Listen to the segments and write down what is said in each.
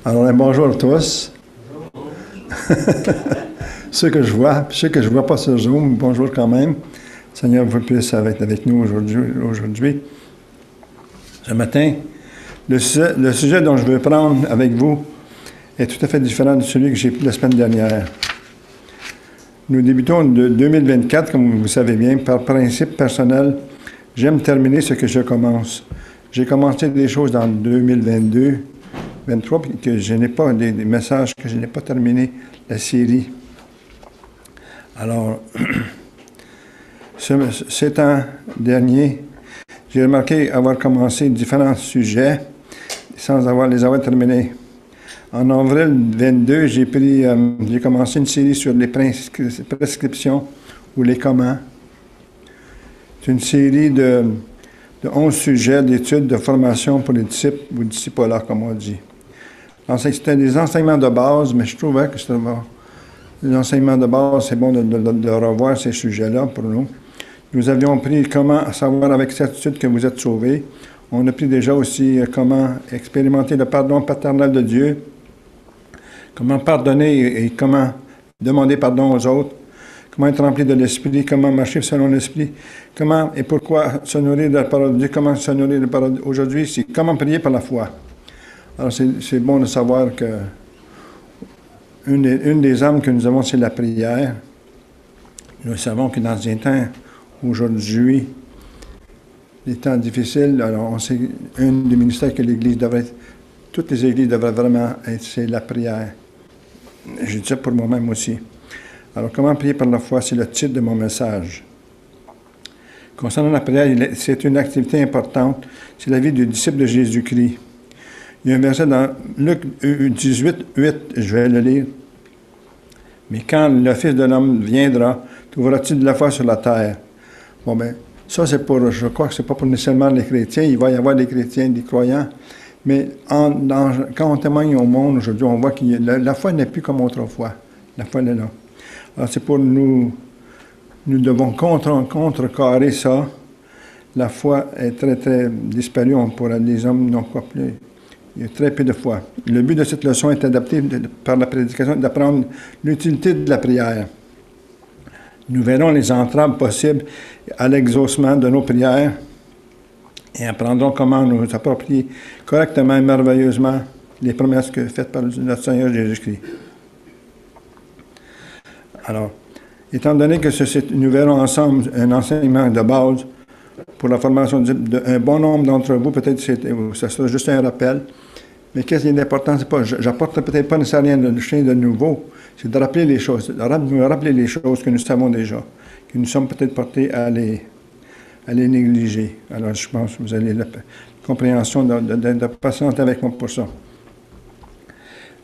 Alors, bonjour à tous. Ceux que je vois, puis ceux que je ne vois pas sur Zoom, bonjour quand même. Seigneur vous puisse être avec nous aujourd'hui. Ce matin, le sujet dont je veux prendre avec vous est tout à fait différent de celui que j'ai pris la semaine dernière. Nous débutons de 2024, comme vous savez bien, par principe personnel. J'aime terminer ce que je commence. J'ai commencé des choses dans 2022, 2023, puis que je n'ai pas des messages que je n'ai pas terminé la série. Alors, ces temps derniers, j'ai remarqué avoir commencé différents sujets sans les avoir terminés. En avril 22, j'ai commencé une série sur les prescriptions ou les comment. C'est une série de 11 sujets d'études de formation pour les disciples ou disciples, comme on dit. C'était des enseignements de base, mais je trouvais que c'était bon. Les enseignements de base, c'est bon de revoir ces sujets-là pour nous. Nous avions pris comment savoir avec certitude que vous êtes sauvés. On a pris déjà aussi comment expérimenter le pardon paternel de Dieu, comment pardonner et comment demander pardon aux autres, comment être rempli de l'Esprit, comment marcher selon l'Esprit, comment et pourquoi se nourrir de la parole de Dieu, comment se nourrir de la parole aujourd'hui, c'est comment prier par la foi. Alors c'est bon de savoir que une des armes que nous avons, c'est la prière. Nous savons que dans un temps, aujourd'hui, les temps difficiles, alors on sait un des ministères que l'Église devrait être, toutes les Églises devraient vraiment être, c'est la prière. Je dis ça pour moi-même aussi. Alors, comment prier par la foi, c'est le titre de mon message. Concernant la prière, c'est une activité importante. C'est la vie du disciple de Jésus-Christ. Il y a un verset dans Luc 18, 8, je vais le lire. « Mais quand le Fils de l'homme viendra, trouveras-tu de la foi sur la terre? » Bon, bien, ça, je crois que c'est pas pour nécessairement les chrétiens. Il va y avoir des chrétiens, des croyants. Mais quand on témoigne au monde aujourd'hui, on voit que la foi n'est plus comme autrefois. La foi, elle est là. Alors, c'est pour nous devons contrecarrer ça. La foi est très, très disparue. Les hommes n'ont pas plus. Il y a très peu de foi. Le but de cette leçon est adapté par la prédication, d'apprendre l'utilité de la prière. Nous verrons les entraves possibles à l'exaucement de nos prières et apprendrons comment nous approprier correctement et merveilleusement les promesses faites par notre Seigneur Jésus-Christ. Alors, étant donné que nous verrons ensemble un enseignement de base pour la formation d'un bon nombre d'entre vous, peut-être ça sera juste un rappel, mais qu'est-ce qui est important, c'est pas, j'apporte peut-être pas nécessairement de nouveau, c'est de rappeler les choses, de rappeler les choses que nous savons déjà, que nous sommes peut-être portés à les négliger. Alors, je pense que vous avez la compréhension de patienter avec moi pour ça.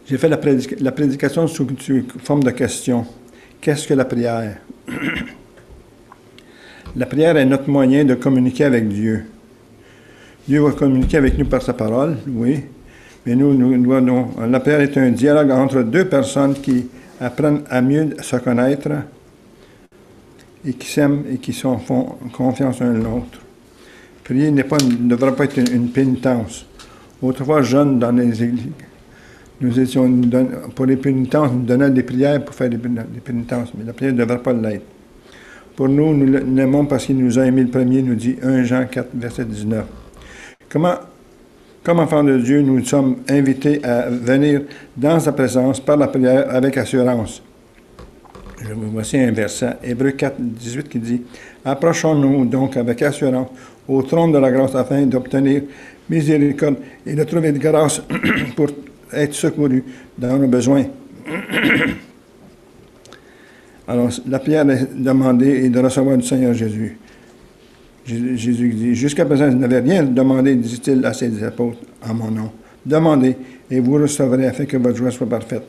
J'ai fait la prédication sous forme de question. Qu'est-ce que la prière? La prière est notre moyen de communiquer avec Dieu. Dieu va communiquer avec nous par sa parole, oui, mais la prière est un dialogue entre deux personnes qui apprennent à mieux se connaître et qui s'aiment et qui font confiance l'un à l'autre. Prier ne devrait pas être une pénitence. Autrefois, jeunes dans les églises, nous étions, pour les pénitences, nous donnions des prières pour faire des pénitences, mais la prière ne devrait pas l'être. Pour nous l'aimons parce qu'il nous a aimés le premier, nous dit 1 Jean 4, verset 19. Comme enfants de Dieu, nous sommes invités à venir dans sa présence par la prière avec assurance. Voici un verset, Hébreux 4, 18, qui dit « Approchons-nous donc avec assurance au trône de la grâce afin d'obtenir miséricorde et de trouver de grâce pour être secourus dans nos besoins. » Alors, la prière est demandée et de recevoir du Seigneur Jésus. Jésus dit, jusqu'à présent, je n'avais rien demandé, dit-il à ses apôtres, en mon nom. Demandez, et vous recevrez afin que votre joie soit parfaite.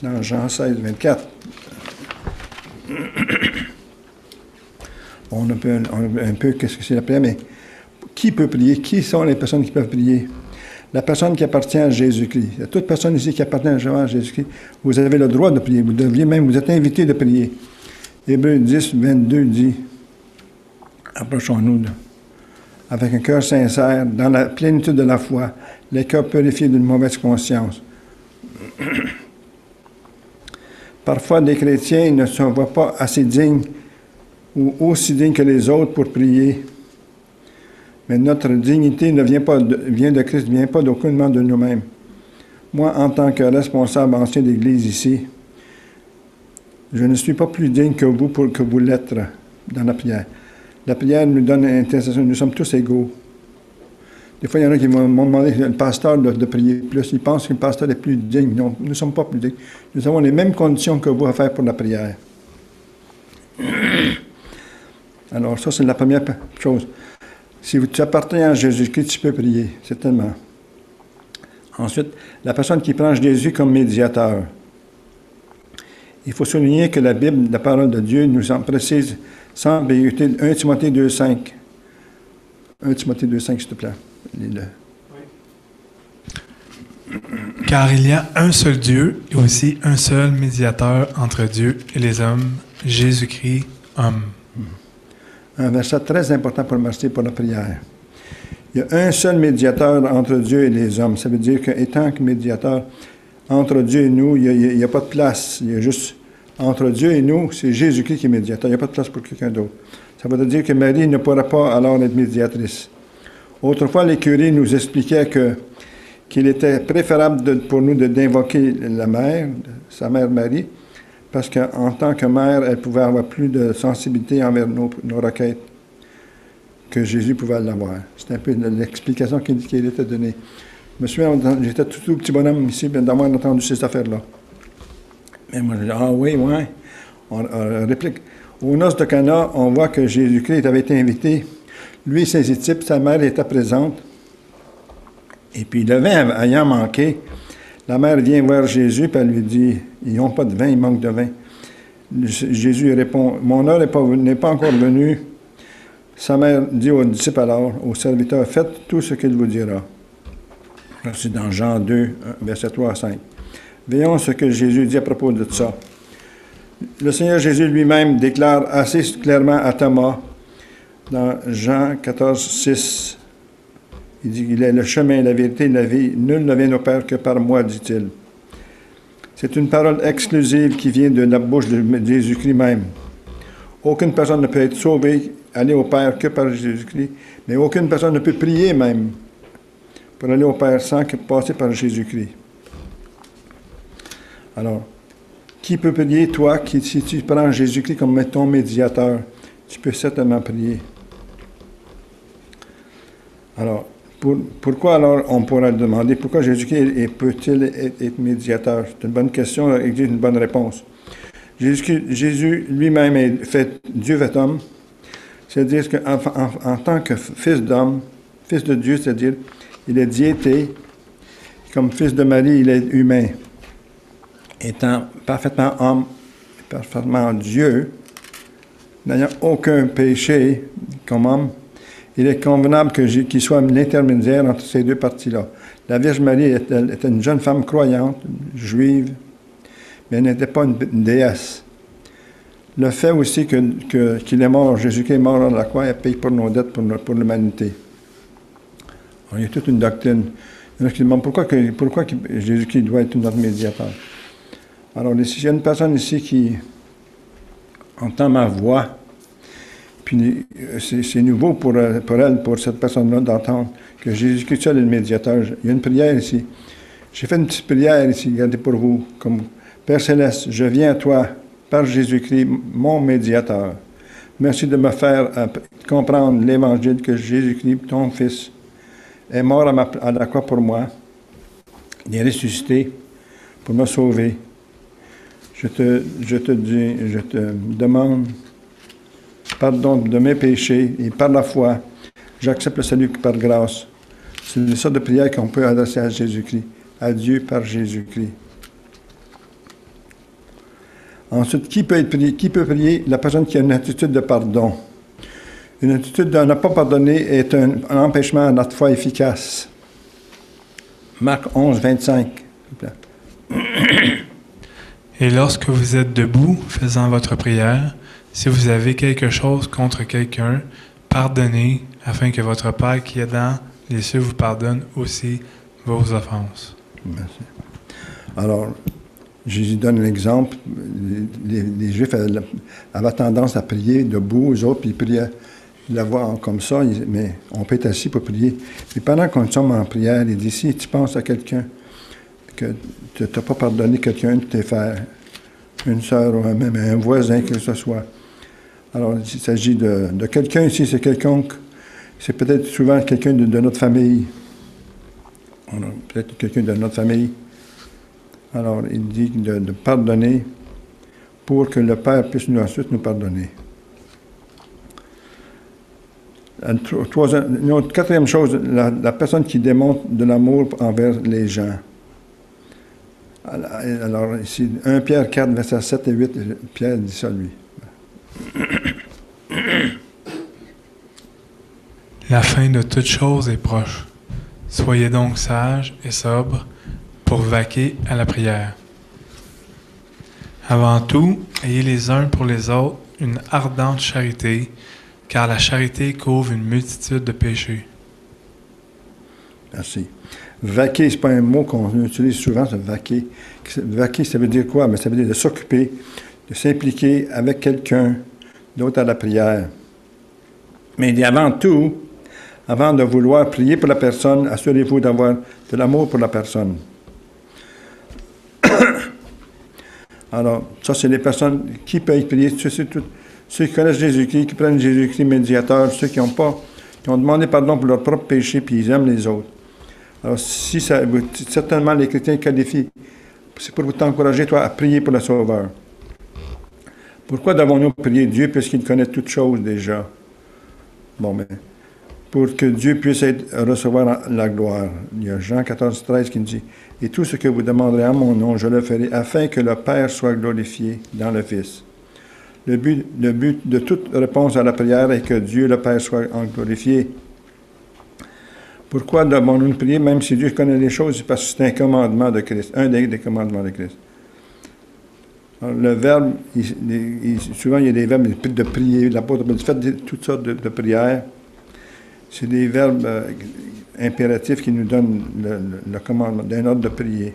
Dans Jean 16, 24. On a un peu qu'est-ce que c'est la prière, mais qui peut prier? Qui sont les personnes qui peuvent prier? La personne qui appartient à Jésus-Christ. Il y a toute personne ici qui appartient à Jésus-Christ. Vous avez le droit de prier. Vous êtes invité de prier. Hébreux 10, 22 dit, approchons-nous avec un cœur sincère, dans la plénitude de la foi, les cœurs purifiés d'une mauvaise conscience. Parfois, des chrétiens ne se voient pas assez dignes ou aussi dignes que les autres pour prier. Mais notre dignité vient de Christ, ne vient pas d'aucunement de nous-mêmes. Moi, en tant que responsable ancien d'Église ici, je ne suis pas plus digne que vous pour que vous l'êtes dans la prière. La prière nous donne une intercession. Nous sommes tous égaux. Des fois, il y en a qui m'ont demandé le pasteur de prier plus. Ils pensent que le pasteur est plus digne. Non, nous ne sommes pas plus dignes. Nous avons les mêmes conditions que vous à faire pour la prière. Alors, ça, c'est la première chose. Si tu appartiens à Jésus-Christ, tu peux prier, certainement. Ensuite, la personne qui prend Jésus comme médiateur. Il faut souligner que la Bible, la parole de Dieu, nous en précise sans ambiguïté 1 Timothée 2,5. 1 Timothée 2,5, s'il te plaît. Lis-le. Car il y a un seul Dieu et aussi un seul médiateur entre Dieu et les hommes, Jésus-Christ, homme. Un verset très important pour remercier pour la prière. Il y a un seul médiateur entre Dieu et les hommes. Ça veut dire qu'étant que médiateur entre Dieu et nous, il n'y a pas de place. Il y a juste entre Dieu et nous, c'est Jésus-Christ qui est médiateur. Il n'y a pas de place pour quelqu'un d'autre. Ça veut dire que Marie ne pourra pas alors être médiatrice. Autrefois, les curés nous expliquaient qu'il était préférable pour nous d'invoquer la mère, sa mère Marie, parce qu'en tant que mère, elle pouvait avoir plus de sensibilité envers nos requêtes que Jésus pouvait l'avoir. C'est un peu l'explication qui était donnée. Je me souviens, j'étais tout petit bonhomme ici, d'avoir entendu ces affaires-là. Mais moi, je dis, ah oui, oui. On réplique. Aux noces de Cana, on voit que Jésus-Christ avait été invité. Lui et ses disciples, sa mère était présente. Et puis le vin ayant manqué, la mère vient voir Jésus, puis elle lui dit, ils n'ont pas de vin, il manque de vin. Jésus répond, mon heure n'est pas encore venue. Sa mère dit aux disciples alors, aux serviteurs, faites tout ce qu'il vous dira. C'est dans Jean 2, versets 3 à 5. Voyons ce que Jésus dit à propos de ça. Le Seigneur Jésus lui-même déclare assez clairement à Thomas, dans Jean 14, 6, il dit qu'il est le chemin, la vérité, la vie. Nul ne vient au Père que par moi, dit-il. C'est une parole exclusive qui vient de la bouche de Jésus-Christ même. Aucune personne ne peut être sauvée, aller au Père que par Jésus-Christ, mais aucune personne ne peut prier même pour aller au Père sans passer par Jésus-Christ. Alors, qui peut prier? Toi, si tu prends Jésus-Christ comme ton médiateur, tu peux certainement prier. Alors, pourquoi alors on pourrait demander, pourquoi Jésus-Christ peut-il être médiateur? C'est une bonne question, il existe une bonne réponse. Jésus lui-même est Dieu fait homme, c'est-à-dire qu'en tant que fils d'homme, fils de Dieu, c'est-à-dire il est diété, comme fils de Marie, il est humain. Étant parfaitement homme, parfaitement Dieu, n'ayant aucun péché comme homme, il est convenable qu'il soit l'intermédiaire entre ces deux parties-là. La Vierge Marie était une jeune femme croyante, juive, mais elle n'était pas une déesse. Le fait aussi qu'il est mort, Jésus-Christ est mort à la croix, il a payé pour nos dettes, pour l'humanité. Alors, il y a toute une doctrine. Il y en a qui demandent pourquoi Jésus-Christ doit être notre médiateur. Alors, il y a une personne ici qui entend ma voix, puis c'est nouveau pour elle, pour cette personne-là, d'entendre que Jésus-Christ seul est le médiateur. Il y a une prière ici. J'ai fait une petite prière ici, regardez pour vous, comme Père Céleste, je viens à toi par Jésus-Christ, mon médiateur. Merci de me faire comprendre l'Évangile que Jésus-Christ, ton Fils, est mort à la croix pour moi. Il est ressuscité pour me sauver. Je te demande pardon de mes péchés et par la foi, j'accepte le salut par grâce. C'est une sorte de prière qu'on peut adresser à Jésus-Christ, à Dieu par Jésus-Christ. Ensuite, qui peut prier? La personne qui a une attitude de pardon. Une attitude de ne pas pardonner est un empêchement à notre foi efficace. Marc 11, 25. Et lorsque vous êtes debout, faisant votre prière, si vous avez quelque chose contre quelqu'un, pardonnez, afin que votre Père qui est dans les cieux vous pardonne aussi vos offenses. Merci. Alors, Jésus donne un exemple. Les Juifs avaient tendance à prier debout, eux autres, puis ils priaient de la voix comme ça, mais on peut être assis pour prier. Puis pendant qu'on sommes en prière, il dit, si tu penses à quelqu'un, que tu n'as pas pardonné quelqu'un de tes frères, une sœur ou même un voisin, que ce soit. Alors, il s'agit de quelqu'un ici, c'est peut-être souvent quelqu'un de notre famille. On a peut-être quelqu'un de notre famille. Alors, il dit de pardonner pour que le Père puisse ensuite nous pardonner. Quatrième chose, la personne qui démontre de l'amour envers les gens. Alors, ici, 1 Pierre 4, versets 7 et 8, Pierre dit ça, lui. La fin de toute chose est proche. Soyez donc sages et sobres pour vaquer à la prière. Avant tout, ayez les uns pour les autres une ardente charité, car la charité couvre une multitude de péchés. Merci. Vaquer, ce n'est pas un mot qu'on utilise souvent, ça, vaquer. Vaquer, ça veut dire quoi? Mais ça veut dire de s'occuper, de s'impliquer avec quelqu'un d'autre à la prière. Mais il dit avant tout, avant de vouloir prier pour la personne, assurez-vous d'avoir de l'amour pour la personne. Alors, ça, c'est les personnes qui peuvent prier. Ceux qui connaissent Jésus-Christ, qui prennent Jésus-Christ médiateur, ceux qui ont demandé pardon pour leurs propres péchés, puis ils aiment les autres. Alors, certainement, les chrétiens qualifient. C'est pour vous t'encourager, toi, à prier pour le Sauveur. Pourquoi devons-nous prier Dieu, puisqu'il connaît toutes choses déjà? Bon, mais pour que Dieu puisse recevoir la gloire. Il y a Jean 14, 13 qui nous dit, « Et tout ce que vous demanderez à mon nom, je le ferai, afin que le Père soit glorifié dans le Fils. » Le but de toute réponse à la prière est que Dieu, le Père, soit glorifié. Pourquoi devons-nous prier, même si Dieu connaît les choses? C'est parce que c'est un commandement de Christ, un des commandements de Christ. Alors, le verbe, souvent il y a des verbes de prier, l'apôtre dit, faites toutes sortes de prières. C'est des verbes impératifs qui nous donnent le commandement d'un ordre de prier.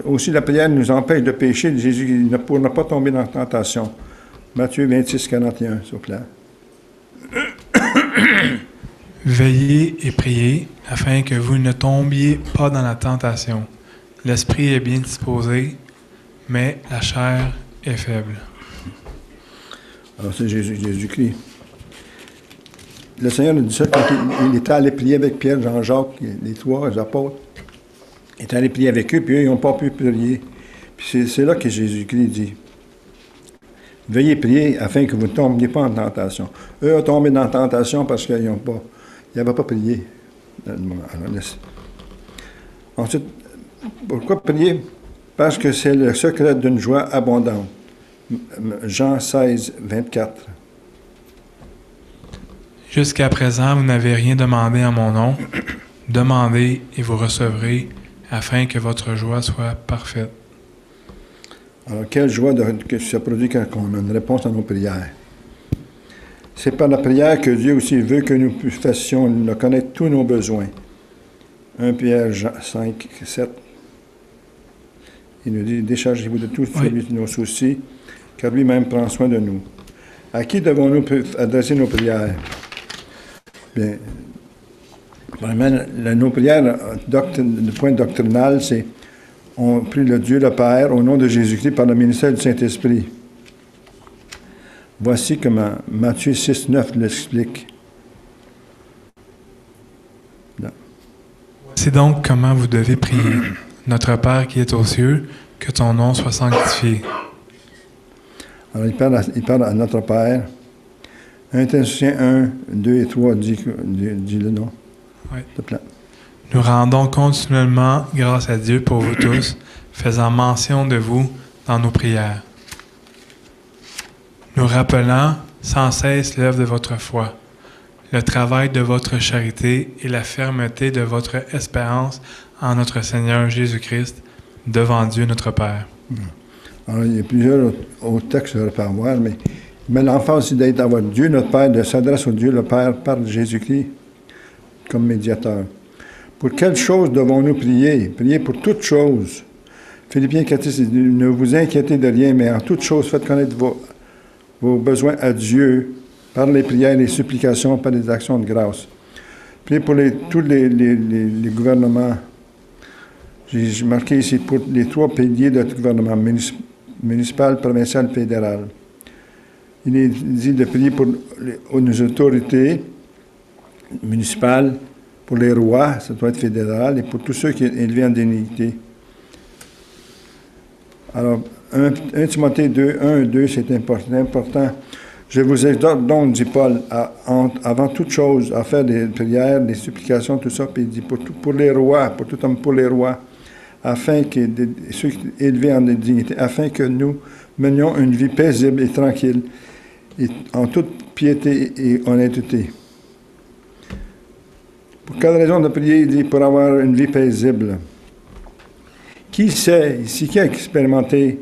Aussi, la prière nous empêche de pécher. Jésus, pour ne pas tomber dans la tentation. Matthieu 26, 41, s'il vous plaît. Veillez et priez, afin que vous ne tombiez pas dans la tentation. L'esprit est bien disposé, mais la chair est faible. Alors, c'est Jésus-Christ. Le Seigneur nous dit ça quand il était allé prier avec Pierre, Jean-Jacques, les trois, les apôtres. Il est allé prier avec eux, puis eux, ils n'ont pas pu prier. Puis c'est là que Jésus-Christ dit, « Veuillez prier afin que vous ne tombiez pas en tentation. » Eux ont tombé dans la tentation parce qu'ils n'avaient pas prié. Ensuite, pourquoi prier? Parce que c'est le secret d'une joie abondante. Jean 16, 24. Jusqu'à présent, vous n'avez rien demandé en mon nom. Demandez et vous recevrez, afin que votre joie soit parfaite. Alors, quelle joie que ça produit quand on a une réponse à nos prières. C'est par la prière que Dieu aussi veut que nous fassions connaître tous nos besoins. 1 Pierre 5, 7. Il nous dit, déchargez-vous de tout nos soucis, car lui-même prend soin de nous. À qui devons-nous adresser nos prières? Bien, vraiment, nos prières, le point doctrinal, c'est on prie le Dieu le Père au nom de Jésus-Christ par le ministère du Saint-Esprit. Voici comment Matthieu 6, 9 l'explique. C'est donc comment vous devez prier. Notre Père qui est aux cieux, que ton nom soit sanctifié. Alors, il parle à notre Père. 1 Thessaloniciens 1, 2 et 3 dit le nom. Oui. Nous rendons continuellement grâce à Dieu pour vous tous, faisant mention de vous dans nos prières. Nous rappelant sans cesse l'œuvre de votre foi, le travail de votre charité et la fermeté de votre espérance en notre Seigneur Jésus-Christ, devant Dieu notre Père. Alors, il y a plusieurs autres textes que je ne vais pas voir, mais Mais l'emphase, c'est d'être avoir Dieu notre Père, de s'adresser au Dieu le Père par Jésus-Christ comme médiateur. Pour quelle chose devons-nous prier? Prier pour toutes choses. Philippiens 4, dit, ne vous inquiétez de rien, mais en toutes choses, faites connaître vos besoins à Dieu par les prières, les supplications, par les actions de grâce. Priez pour tous les gouvernements. J'ai marqué ici pour les 3 piliers de notre gouvernement, municipal, provincial, fédéral. Il est dit de prier pour nos autorités municipales, pour les rois, ça doit être fédéral, et pour tous ceux qui sont élevés en dignité. Alors, 1 Timothée 2, 1 et 2, c'est important. Je vous exhorte donc, dit Paul, avant toute chose, à faire des prières, des supplications, tout ça, puis il dit pour les rois, pour tout homme, pour les rois, afin que ceux élevés en dignité, afin que nous menions une vie paisible et tranquille, et en toute piété et honnêteté. Pour quelle raison de prier? Il dit pour avoir une vie paisible. Qui sait, ici, qui a expérimenté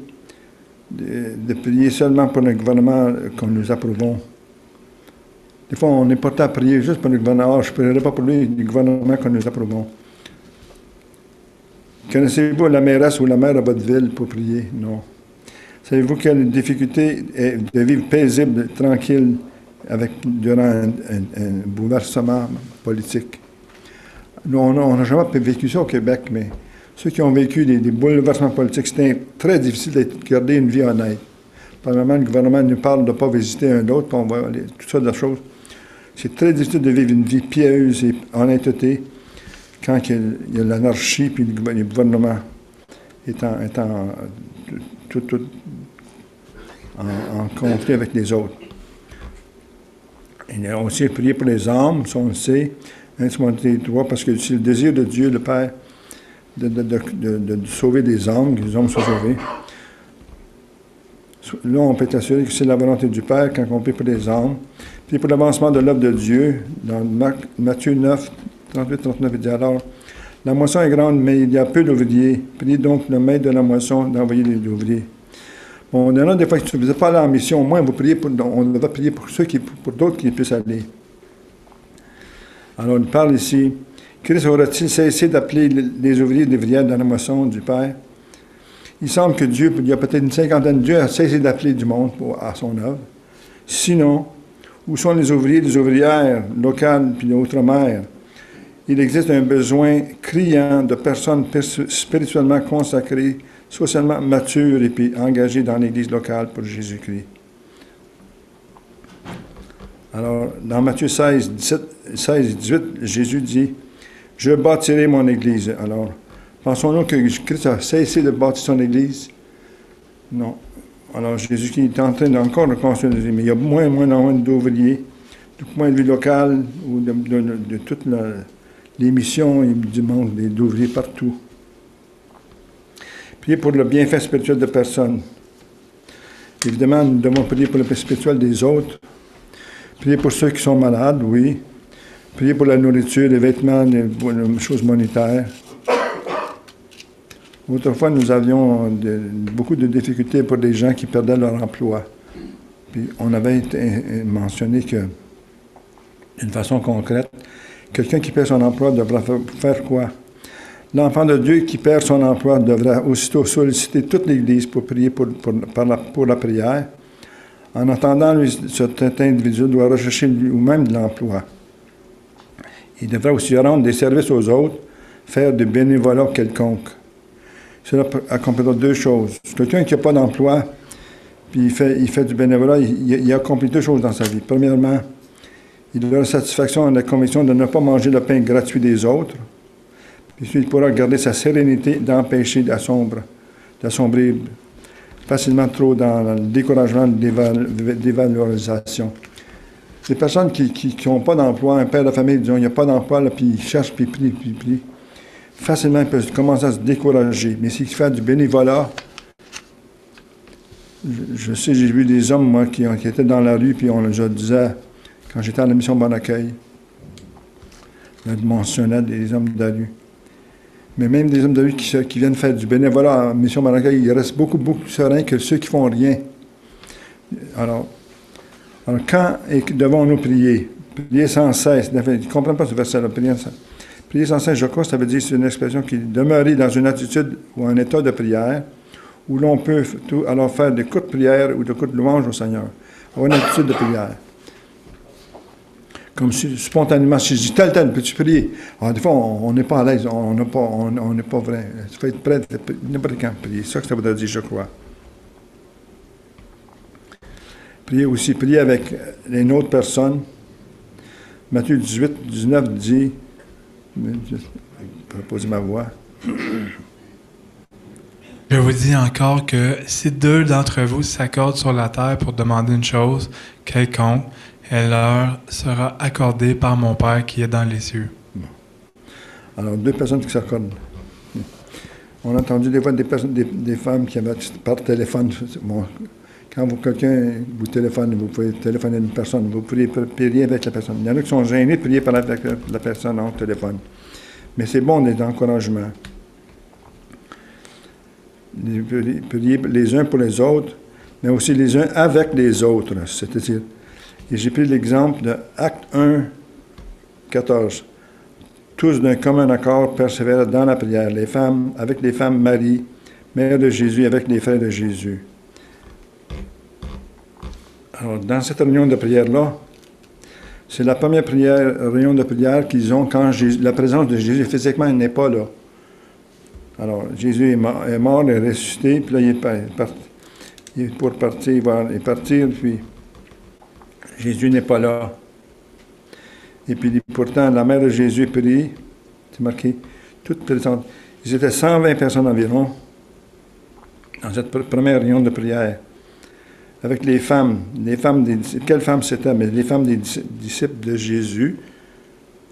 de prier seulement pour le gouvernement que nous approuvons? Des fois, on est porté à prier juste pour le gouvernement. Je ne prierai pas pour lui, le gouvernement que nous approuvons. Connaissez-vous la mairesse ou la maire de votre ville pour prier? Non. Savez-vous quelle difficulté est de vivre paisible, tranquille, durant un bouleversement politique? Nous, on n'a jamais vécu ça au Québec, mais ceux qui ont vécu des bouleversements politiques, c'était très difficile de garder une vie honnête. Premièrement, le gouvernement nous parle de ne pas visiter un autre, puis on va aller, tout ça de choses. C'est très difficile de vivre une vie pieuse et honnêteté quand il y a l'anarchie, puis le gouvernement est en conflit avec les autres. Il a aussi prié pour les âmes, ça on le sait, 1 Timothée 3, parce que c'est le désir de Dieu, le Père, de sauver des âmes, que les hommes soient sauvés. Là, on peut être assuré que c'est la volonté du Père quand on prie pour les âmes. Puis pour l'avancement de l'œuvre de Dieu, dans Matthieu 9, 38-39, il dit alors, la moisson est grande, mais il y a peu d'ouvriers. Priez donc le maître de la moisson d'envoyer des ouvriers. Bon, il y en a des fois que vous n'êtes pas allé en mission, au moins on va prier pour pour d'autres qui puissent aller. Alors, il parle ici, Christ aura-t-il cessé d'appeler les ouvriers et les ouvrières dans la moisson du Père? Il semble que Dieu, il y a peut-être une cinquantaine, Dieu a cessé d'appeler du monde à son œuvre. Sinon, où sont les ouvriers et les ouvrières locales puis outre-mer? Il existe un besoin criant de personnes spirituellement consacrées, socialement matures et puis engagées dans l'Église locale pour Jésus-Christ. Alors, dans Matthieu 16, 18, Jésus dit, « Je bâtirai mon Église. » Alors, pensons-nous que Christ a cessé de bâtir son Église? Non. Alors, Jésus qui est en train encore de construire l'Église, mais il y a moins d'ouvriers, moins de vie locale, ou de toutes les missions, et du monde, d'ouvriers partout. Priez pour le bienfait spirituel de personnes. Évidemment, nous devons prier pour le bienfait spirituel des autres. Priez pour ceux qui sont malades, oui. Priez pour la nourriture, les vêtements, les choses monétaires. Autrefois, nous avions beaucoup de difficultés pour des gens qui perdaient leur emploi. Puis on avait mentionné que, d'une façon concrète, quelqu'un qui perd son emploi devra faire quoi? L'enfant de Dieu qui perd son emploi devra aussitôt solliciter toute l'Église pour prier pour la prière. En attendant, cet individu doit rechercher lui-même de l'emploi. Il devra aussi rendre des services aux autres, faire du bénévolat quelconque. Cela accomplira deux choses. Quelqu'un qui n'a pas d'emploi, puis il fait du bénévolat, il accomplit deux choses dans sa vie. Premièrement, il aura la satisfaction et la conviction de ne pas manger le pain gratuit des autres. Puis il pourra garder sa sérénité d'empêcher d'assombrir facilement trop dans le découragement, dévalorisation. Les personnes qui n'ont pas d'emploi, un père de famille, disons, il n'y a pas d'emploi, là, puis il cherche, puis il prie. Facilement, il peut commencer à se décourager. Mais s'il fait du bénévolat, je sais, j'ai vu des hommes, moi, qui étaient dans la rue, puis je disais, quand j'étais à la mission Bon Accueil, je mentionnais des hommes de la rue. Mais même des hommes de rue qui viennent faire du bénévolat en mission Bon Accueil, ils restent beaucoup, beaucoup sereins que ceux qui font rien. Alors, Alors, quand devons-nous prier? Prier sans cesse. Je ne comprends pas ce verset-là. Prier sans cesse, je crois que ça veut dire que c'est une expression qui demeurer dans une attitude ou un état de prière où l'on peut alors faire des courtes prières ou de courtes louanges au Seigneur. Avoir une attitude de prière. Comme si spontanément, si je dis tel, peux-tu prier? Alors, des fois, on n'est pas à l'aise, on n'est pas vrai. Il faut être prêt n'importe quand prier. C'est ça que ça voudrait dire, je crois. Prier aussi, prier avec une autre personne. Matthieu 18, 19 dit, je vais poser ma voix. Je vous dis encore que si deux d'entre vous s'accordent sur la terre pour demander une chose quelconque, elle leur sera accordée par mon Père qui est dans les cieux. Bon. Alors, deux personnes qui s'accordent. On a entendu des fois des femmes qui avaient par téléphone. Bon, quand quelqu'un vous téléphone, vous pouvez téléphoner à une personne, vous pouvez prier avec la personne. Il y en a qui sont gênés de prier avec la personne en téléphone. Mais c'est bon des encouragements. Prier les uns pour les autres, mais aussi les uns avec les autres. C'est-à-dire, et j'ai pris l'exemple de Acte 1, 14. Tous d'un commun accord persévèrent dans la prière, les femmes avec les femmes Marie, mère de Jésus, avec les frères de Jésus. Alors, dans cette réunion de prière-là, c'est la première réunion de prière qu'ils ont quand la présence de Jésus physiquement n'est pas là. Alors, Jésus est mort, il est ressuscité, puis là, il est pour partir, puis Jésus n'est pas là. Et puis, pourtant, la mère de Jésus prie, c'est marqué, toute présente. Ils étaient 120 personnes environ dans cette première réunion de prière. Avec les femmes quelles femmes c'était? Mais les femmes des disciples de Jésus,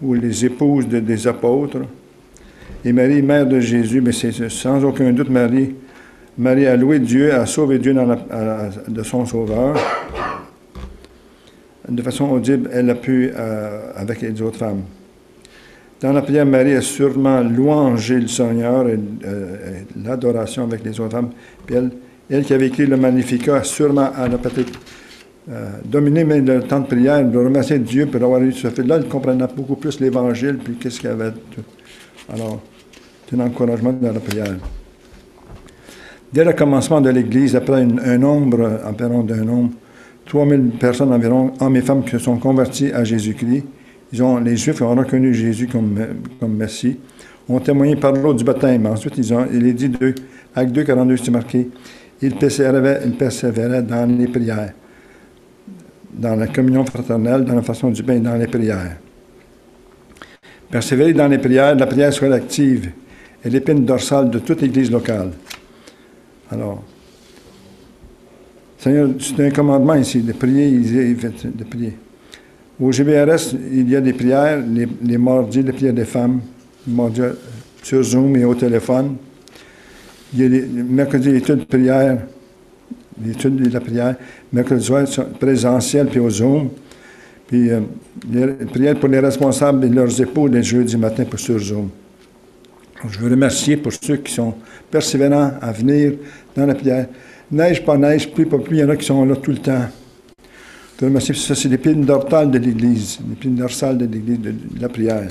ou les épouses des apôtres. Et Marie, mère de Jésus, mais c'est sans aucun doute Marie a loué Dieu, a sauvé Dieu de son Sauveur. De façon audible, elle a pu avec les autres femmes. Dans la prière, Marie a sûrement louangé le Seigneur et l'adoration avec les autres femmes. Puis elle qui avait écrit le Magnificat, sûrement elle a peut-être dominé mais le temps de prière, de remercier Dieu pour avoir eu ce fait-là. Elle comprenait beaucoup plus l'Évangile, puis qu'est-ce qu'il y avait. Alors, c'est un encouragement dans la prière. Dès le commencement de l'Église, après un nombre, environ d'un nombre, 3000 personnes environ, hommes et femmes qui se sont convertis à Jésus-Christ. Les Juifs ont reconnu Jésus comme Messie, ont témoigné par l'eau du baptême. Ensuite, il est dit, Acte 2, 42, c'est marqué, ils persévéraient dans les prières, dans la communion fraternelle, dans la façon du pain et dans les prières. Persévérer dans les prières, la prière soit active, est l'épine dorsale de toute Église locale. Alors, Seigneur, c'est un commandement ici, de prier, de prier. Au GBRS, il y a des prières, les mardis, les prières des femmes, mardis sur Zoom et au téléphone. Il y a les mercredis, l'étude de prière, l'étude de la prière, mercredi soir, présentiel, puis au Zoom. Puis, les prières pour les responsables et leurs époux, les jeudis matin pour sur Zoom. Donc, je veux remercier pour ceux qui sont persévérants à venir dans la prière. Neige, pas neige, pluie, pas pluie, il y en a qui sont là tout le temps. Je veux remercier, ça, c'est l'épine dorsale de l'Église, l'épine dorsale de l'Église, de la prière.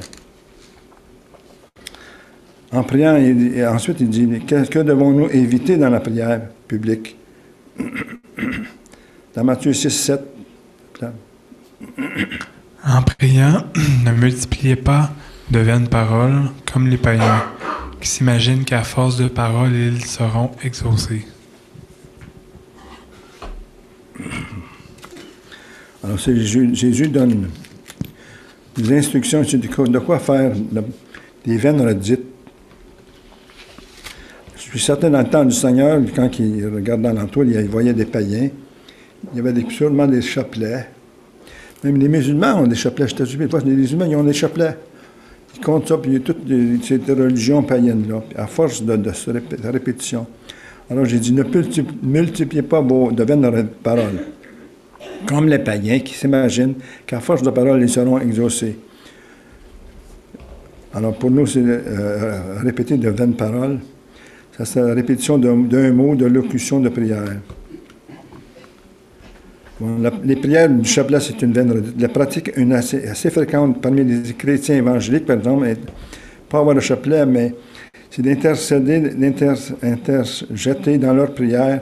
En priant, et ensuite, il dit, que devons-nous éviter dans la prière publique? Dans Matthieu 6, 7. En priant, ne multipliez pas de vaines paroles comme les païens, qui s'imaginent qu'à force de paroles, ils seront exaucés. Alors, Jésus donne des instructions sur de quoi faire des vaines redites. Je suis certain, dans le temps du Seigneur, quand il regardait dans l'entour, il voyait des païens. Il y avait sûrement des chapelets. Même les musulmans ont des chapelets. Je t'assure, les musulmans, ils ont des chapelets. Ils comptent ça, puis il y a toutes ces religions païennes-là, à force de répétition. Alors, j'ai dit, ne multipliez pas de vaines paroles, comme les païens qui s'imaginent qu'à force de paroles, ils seront exaucés. Alors, pour nous, c'est répéter de vaines paroles. Ça, c'est la répétition d'un mot de locution de prière. Bon, les prières du chapelet, c'est une vaine redite. La pratique assez fréquente parmi les chrétiens évangéliques, par exemple, est pas avoir le chapelet, mais c'est d'interjeter dans leur prière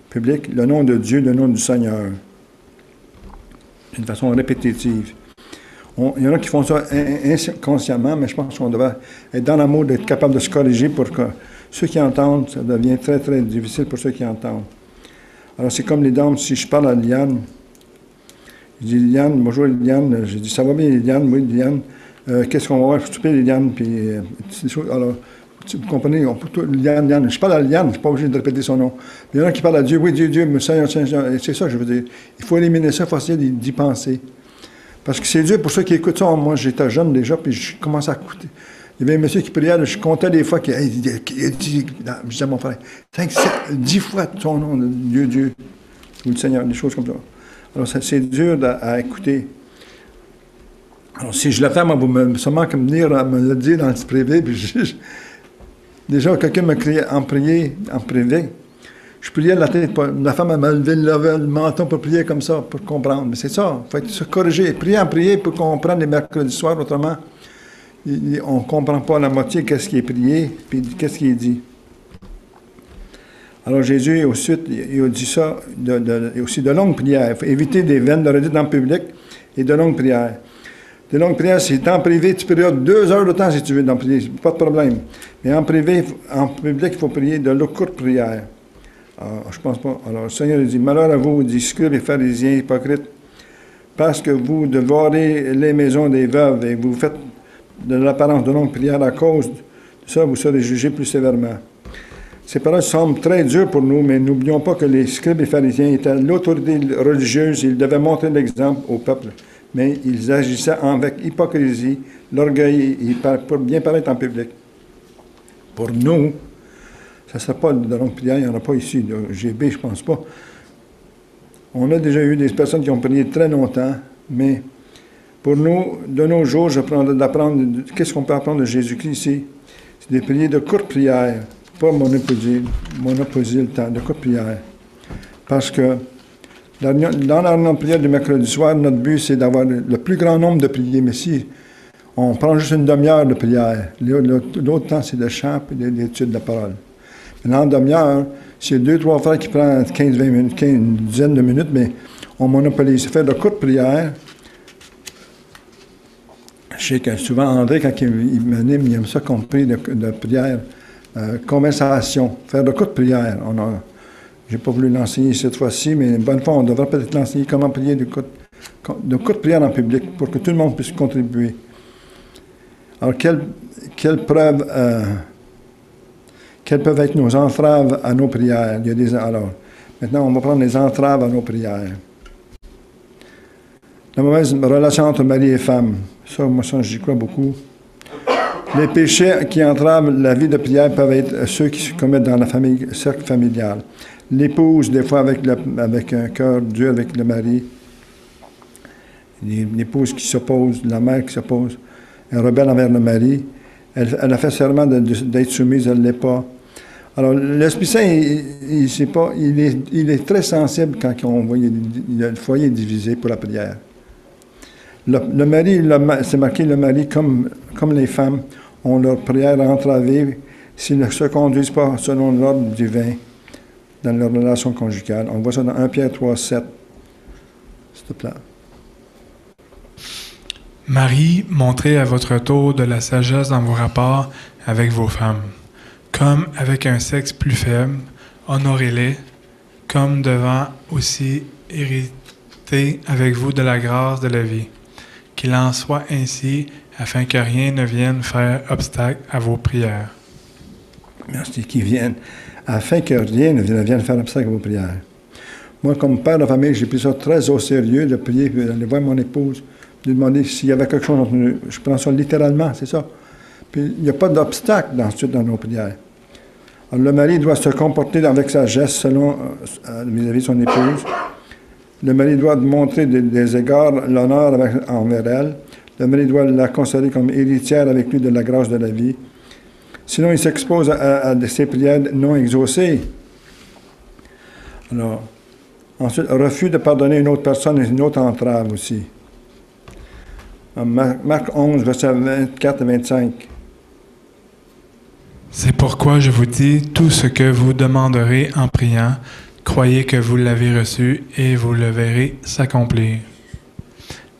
publique le nom de Dieu, le nom du Seigneur, d'une façon répétitive. Il y en a qui font ça inconsciemment, mais je pense qu'on devrait être dans l'amour d'être capable de se corriger pour que ceux qui entendent, ça devient très, très difficile pour ceux qui entendent. Alors, c'est comme les dames, si je parle à Liliane, je dis Liliane, bonjour Liliane, je dis ça va bien Liliane, oui Liliane, qu'est-ce qu'on va voir, souper Liliane, puis alors, vous comprenez, Liliane, je parle à Liliane, je ne suis pas obligé de répéter son nom. Il y en a qui parlent à Dieu, oui Dieu, mais Seigneur, c'est ça que je veux dire. Il faut éliminer ça, il faut essayer d'y penser. Parce que c'est dur pour ceux qui écoutent ça. Moi, j'étais jeune déjà, puis je commençais à écouter. Il y avait un monsieur qui priait, je comptais des fois, je disais à mon frère, 5, 7, 10 fois ton nom, Dieu, ou le Seigneur, des choses comme ça. Alors, c'est dur à écouter. Alors, si je le fais, moi, vous me seulement comme venir me le dire dans le privé, puis déjà, quelqu'un m'a crié en privé. Je priais la tête, la femme m'a levé le menton pour prier comme ça, pour comprendre. Mais c'est ça, il faut se corriger. Prier en prier pour qu'on comprenne les mercredis soirs, autrement, on ne comprend pas la moitié qu'est-ce qui est prié, puis qu'est-ce qui est dit. Alors Jésus, ensuite, il a dit ça, aussi de longues prières. Il faut éviter des vaines de redite en public et de longues prières. De longues prières, c'est en privé, tu pries 2 heures de temps si tu veux d'en prier, pas de problème. Mais en privé, en public, il faut prier de courtes prières. Alors, je pense pas. Alors, le Seigneur dit, malheur à vous, dit scribes et pharisiens hypocrites, parce que vous dévorez les maisons des veuves et vous faites de l'apparence de longues prières à cause de ça, vous serez jugés plus sévèrement. Ces paroles semblent très dures pour nous, mais n'oublions pas que les scribes et pharisiens étaient l'autorité religieuse, ils devaient montrer l'exemple au peuple, mais ils agissaient avec hypocrisie, l'orgueil, pour bien paraître en public. Pour nous, ça ne sera pas de longue prière, il n'y en a pas ici, de GB, je ne pense pas. On a déjà eu des personnes qui ont prié très longtemps, mais pour nous, de nos jours, d'apprendre, qu'est-ce qu'on peut apprendre de Jésus-Christ ici? C'est des prières de courtes prières, pas monopoliser le temps, de courtes prières. Parce que dans la prière du mercredi soir, notre but, c'est d'avoir le plus grand nombre de prières, mais si on prend juste une demi-heure de prière, l'autre temps, c'est de chant et d'étude de la parole. En demi-heure, s'il y a 2-3 frères qui prennent 15-20 minutes, une dizaine de minutes, mais on monopolise. Faire de courtes prières. Je sais que souvent, André, quand il m'anime, il aime ça qu'on prie de prière, conversation, faire de courtes prières. Je n'ai pas voulu l'enseigner cette fois-ci, mais une bonne fois, on devrait peut-être l'enseigner comment prier de courtes prières en public pour que tout le monde puisse contribuer. Alors, quelle preuve... Quelles peuvent être nos entraves à nos prières? Alors, maintenant, on va prendre les entraves à nos prières. La mauvaise relation entre mari et femme. Ça, j'y crois beaucoup. Les péchés qui entravent la vie de prière peuvent être ceux qui se commettent dans la famille, cercle familial. L'épouse, des fois, avec un cœur dur avec le mari. L'épouse qui s'oppose, la mère qui s'oppose, elle rebelle envers le mari. Elle a fait serment d'être soumise, elle ne l'est pas. Alors, l'Esprit Saint, il est très sensible quand on voit le foyer divisé pour la prière. Le mari, c'est marqué, le mari, comme les femmes, ont leur prière entravée s'ils ne se conduisent pas selon l'ordre divin dans leur relation conjugale. On voit ça dans 1 Pierre 3, 7. S'il te plaît. Marie, montrez à votre tour de la sagesse dans vos rapports avec vos femmes. Comme avec un sexe plus faible, honorez-les, comme devant aussi hériter avec vous de la grâce de la vie. Qu'il en soit ainsi, afin que rien ne vienne faire obstacle à vos prières. Merci, qu'ils viennent, afin que rien ne vienne faire obstacle à vos prières. Moi, comme père de famille, j'ai pris ça très au sérieux, de prier, d'aller voir mon épouse, de demander s'il y avait quelque chose entre nous. Je prends ça littéralement, c'est ça. Puis il n'y a pas d'obstacle dans nos prières. Alors, le mari doit se comporter avec sagesse selon vis-à-vis de son épouse. Le mari doit montrer des égards l'honneur envers elle. Le mari doit la considérer comme héritière avec lui de la grâce de la vie. Sinon, il s'expose à ces prières non exaucées. Alors, Ensuite, refus de pardonner une autre personne est une autre entrave aussi. En Marc 11, versets 24 et 25. C'est pourquoi je vous dis, tout ce que vous demanderez en priant, croyez que vous l'avez reçu et vous le verrez s'accomplir.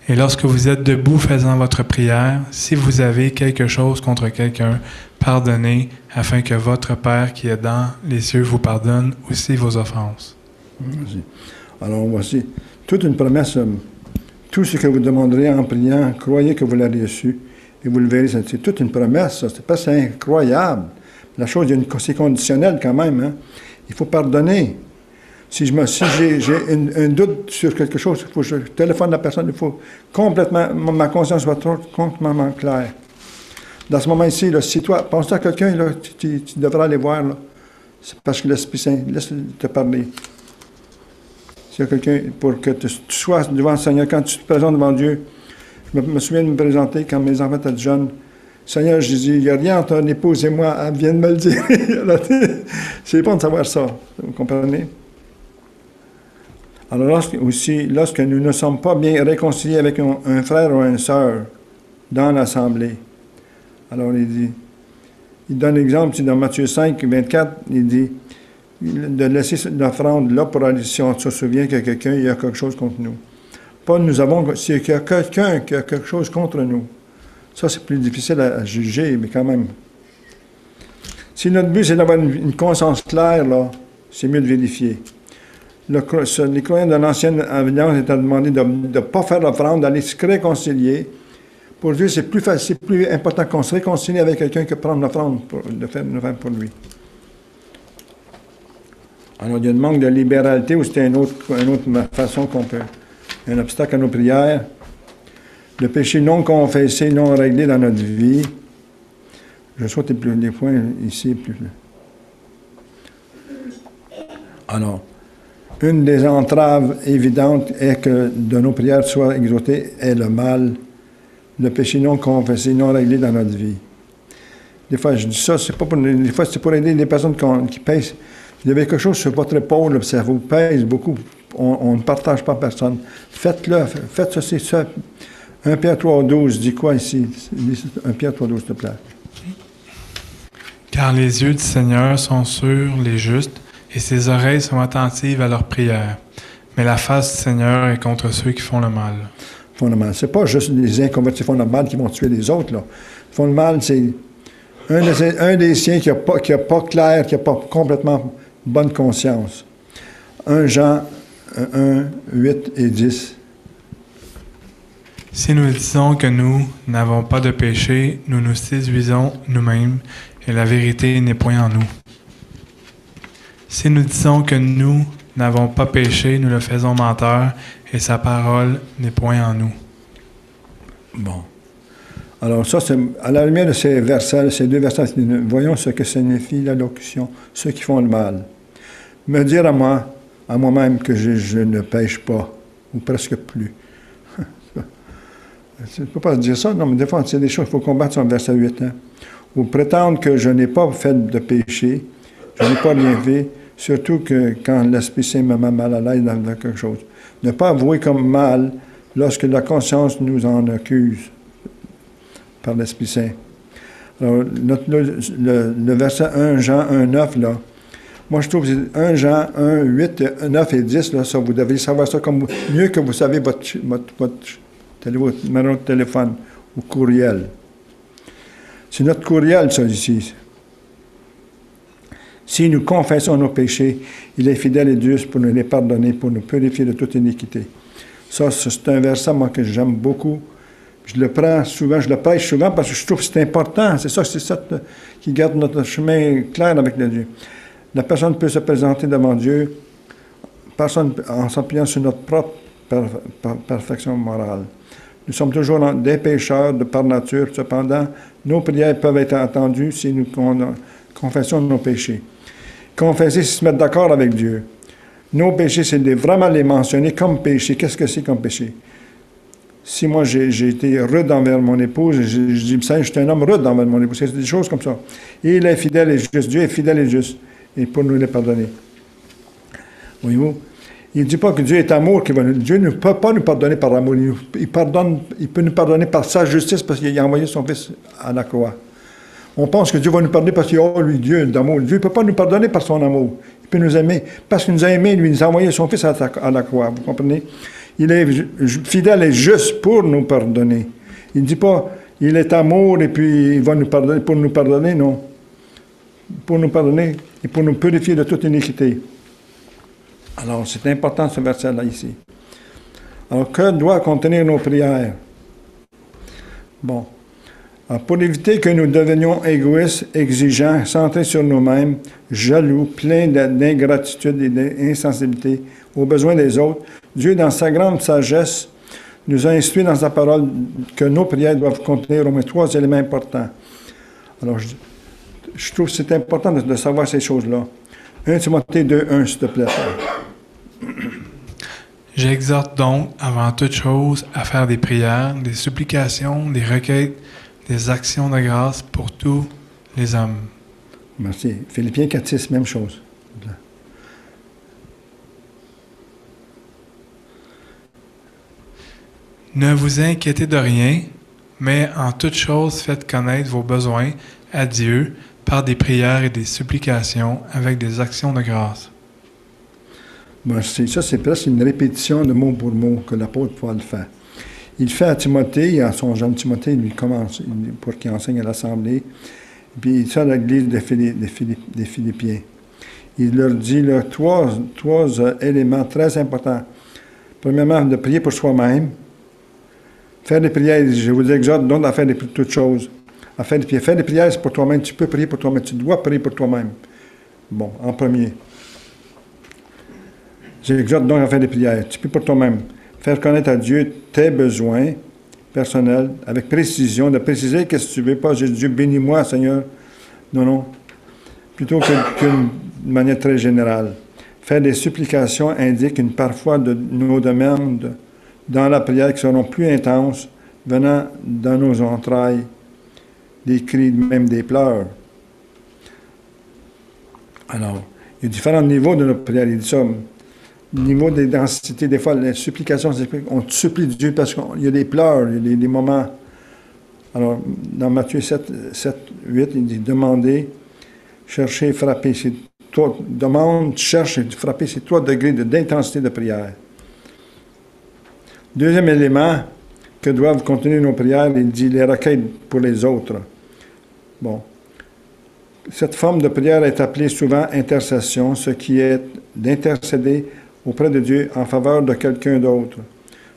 Et lorsque vous êtes debout faisant votre prière, si vous avez quelque chose contre quelqu'un, pardonnez, afin que votre Père qui est dans les cieux vous pardonne aussi vos offenses. Merci. Alors voici toute une promesse. Tout ce que vous demanderez en priant, croyez que vous l'avez reçu et vous le verrez. C'est toute une promesse, ça. C'est incroyable. La chose, c'est conditionnel quand même. Hein? Il faut pardonner. Si j'ai un doute sur quelque chose, il faut que je téléphone la personne, il faut complètement, ma conscience soit complètement claire. Dans ce moment-ci, là, si toi, pense à quelqu'un, là, tu devras aller voir, là. C'est parce que l'Esprit Saint, laisse te parler. S'il y a quelqu'un, pour que tu sois devant le Seigneur, quand tu te présentes devant Dieu, je me souviens de me présenter quand mes enfants étaient jeunes. Seigneur, je dis, il n'y a rien entre ton épouse et moi, elle vient de me le dire. C'est bon de savoir ça, vous comprenez? Alors lorsque nous ne sommes pas bien réconciliés avec un frère ou une sœur dans l'assemblée, alors il donne l'exemple dans Matthieu 5, 24, il dit de laisser l'offrande là pour aller, si on se souvient qu'il y a quelqu'un, il y a quelque chose contre nous. Pas nous avons, s'il y a quelqu'un qui a quelque chose contre nous. Ça, c'est plus difficile à juger, mais quand même. Si notre but, c'est d'avoir une conscience claire, là, c'est mieux de vérifier. Les croyants de l'ancienne alliance étaient demandés de ne pas faire l'offrande, d'aller se réconcilier. Pour Dieu, c'est plus important qu'on se réconcilie avec quelqu'un que prendre l'offrande, de faire une offrande pour lui. Alors, il y a un manque de libéralité, ou c'est une autre façon qu'on peut... Un obstacle à nos prières. Le péché non confessé, non réglé dans notre vie. Je saute les points ici. Alors, une des entraves évidentes est que de nos prières soient exaucées est le mal, le péché non confessé, non réglé dans notre vie. Des fois, je dis ça, c'est pas pour, des fois, c'est pour aider les personnes qui pèsent. Vous avez quelque chose sur votre épaule, ça vous pèse beaucoup. On ne partage pas personne. Faites-le, faites ceci, ça. 1 Pierre 3,12 dit quoi ici? 1 Pierre 3,12, s'il te plaît. Car les yeux du Seigneur sont sur les justes, et ses oreilles sont attentives à leurs prières. Mais la face du Seigneur est contre ceux qui font le mal. Font le mal. C'est pas juste les inconvertis qui font le mal qui vont tuer les autres, là. Ils font le mal, c'est un des siens qui n'a pas clair, qui n'a pas complètement bonne conscience. 1 Jean 1, 8 et 10. Si nous disons que nous n'avons pas de péché, nous nous séduisons nous-mêmes, et la vérité n'est point en nous. Si nous disons que nous n'avons pas péché, nous le faisons menteur, et sa parole n'est point en nous. Bon. Alors ça, c'est à la lumière de ces versets, ces deux versets, voyons ce que signifie l'allocution, ceux qui font le mal. Me dire à moi-même que je ne pêche pas, ou presque plus. Tu ne peux pas dire ça, non, mais des fois, c'est des choses, il faut combattre sur le verset 8. Hein? Ou prétendre que je n'ai pas fait de péché, je n'ai pas bien fait, surtout que quand l'Esprit Saint me met mal à l'aise dans quelque chose. Ne pas avouer comme mal lorsque la conscience nous en accuse par l'Esprit Saint. Alors, le verset 1 Jean 1, 9, là, moi, je trouve que 1 Jean 1, 8, 9 et 10, là, ça, vous devez savoir ça comme mieux que vous savez votre numéro de téléphone ou courriel. C'est notre courriel, ça, ici. Si nous confessons nos péchés, il est fidèle et juste pour nous les pardonner, pour nous purifier de toute iniquité. Ça, c'est un verset, moi, que j'aime beaucoup. Je le prends souvent, je le prêche souvent parce que je trouve que c'est important. C'est ça qui garde notre chemin clair avec le Dieu. La personne peut se présenter devant Dieu en s'appuyant sur notre propre perfection morale. Nous sommes toujours des pécheurs par nature. Cependant, nos prières peuvent être entendues si nous confessons nos péchés. Confesser, c'est se mettre d'accord avec Dieu. Nos péchés, c'est vraiment les mentionner comme péché. Qu'est-ce que c'est comme péché? Si moi, j'ai été rude envers mon épouse, je dis, je suis un homme rude envers mon épouse. C'est des choses comme ça. Et il est fidèle et juste. Dieu est fidèle et juste. Et pour nous les pardonner. Voyez-vous? Il ne dit pas que Dieu est amour. Dieu ne peut pas nous pardonner par amour. Il peut nous pardonner par sa justice parce qu'il a envoyé son Fils à la croix. On pense que Dieu va nous pardonner parce qu'il est lui, Dieu d'amour. Dieu ne peut pas nous pardonner par son amour. Il peut nous aimer. Parce qu'il nous a aimés, lui, il nous a envoyé son Fils à la croix. Vous comprenez? Il est fidèle et juste pour nous pardonner. Il ne dit pas, il est amour et puis il va nous pardonner pour nous pardonner, non. Pour nous pardonner et pour nous purifier de toute iniquité. Alors, c'est important ce verset-là ici. Alors, que doit contenir nos prières? Bon. Alors, pour éviter que nous devenions égoïstes, exigeants, centrés sur nous-mêmes, jaloux, pleins d'ingratitude et d'insensibilité aux besoins des autres, Dieu, dans sa grande sagesse, nous a instruit dans sa parole que nos prières doivent contenir au moins 3 éléments importants. Alors, je trouve que c'est important de savoir ces choses-là. 1 Timothée 2:1, s'il te plaît. J'exhorte donc, avant toute chose, à faire des prières, des supplications, des requêtes, des actions de grâce pour tous les hommes. Merci. Philippiens 4:6, même chose. Ne vous inquiétez de rien, mais en toute chose faites connaître vos besoins à Dieu par des prières et des supplications avec des actions de grâce. Bon, ça, c'est presque une répétition de mot pour mot que l'apôtre Paul fait. Il fait à Timothée, à son jeune Timothée, il lui commence pour qu'il enseigne à l'Assemblée, puis il fait à l'église des Philippiens. Il leur dit là, trois éléments très importants. Premièrement, de prier pour soi-même. Faire des prières, je vous exhorte donc à faire toutes choses. À faire des prières, c'est pour toi-même. Tu peux prier pour toi-même. Tu dois prier pour toi-même. Bon, en premier. J'exhorte donc à faire des prières. Tu peux pour toi-même. Faire connaître à Dieu tes besoins personnels avec précision, de préciser qu'est-ce que tu veux. Pas juste Dieu, bénis-moi, Seigneur. Non. Plutôt qu'une manière très générale. Faire des supplications indique parfois de nos demandes dans la prière qui seront plus intenses, venant dans nos entrailles, des cris, même des pleurs. Alors, il y a différents niveaux de notre prière. Il dit ça. Niveau des densités, des fois, les supplications, on supplie Dieu parce qu'il y a des pleurs, il y a des moments. Alors, dans Matthieu 7, 8, il dit, demandez, cherchez, frappez. Demande, cherche et frapper, c'est 3 degrés d'intensité de prière. Deuxième élément que doivent contenir nos prières, il dit les requêtes pour les autres. Bon. Cette forme de prière est appelée souvent intercession, ce qui est d'intercéder auprès de Dieu en faveur de quelqu'un d'autre.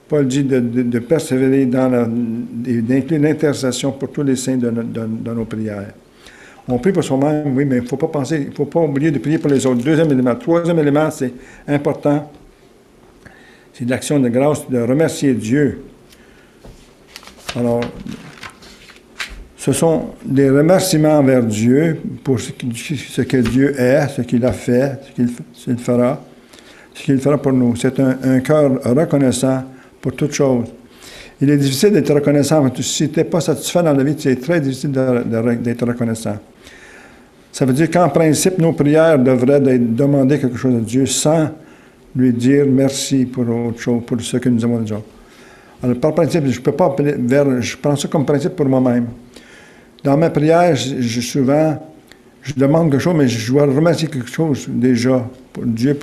Paul dit de persévérer d'inclure l'intercession pour tous les saints dans nos prières. On prie pour soi-même, oui, mais il ne faut pas oublier de prier pour les autres. Deuxième élément. Troisième élément, c'est important, c'est l'action de grâce, de remercier Dieu. Alors, ce sont des remerciements envers Dieu pour ce que Dieu est, ce qu'il a fait, ce qu'il fera pour nous. C'est un cœur reconnaissant pour toutes choses. Il est difficile d'être reconnaissant. Si tu n'es pas satisfait dans la vie, c'est très difficile d'être reconnaissant. Ça veut dire qu'en principe, nos prières devraient demander quelque chose à Dieu sans lui dire merci pour autre chose, pour ce que nous avons déjà. Alors, par principe, je prends ça comme principe pour moi-même. Dans ma prière, souvent, je demande quelque chose, mais je dois remercier quelque chose déjà pour Dieu.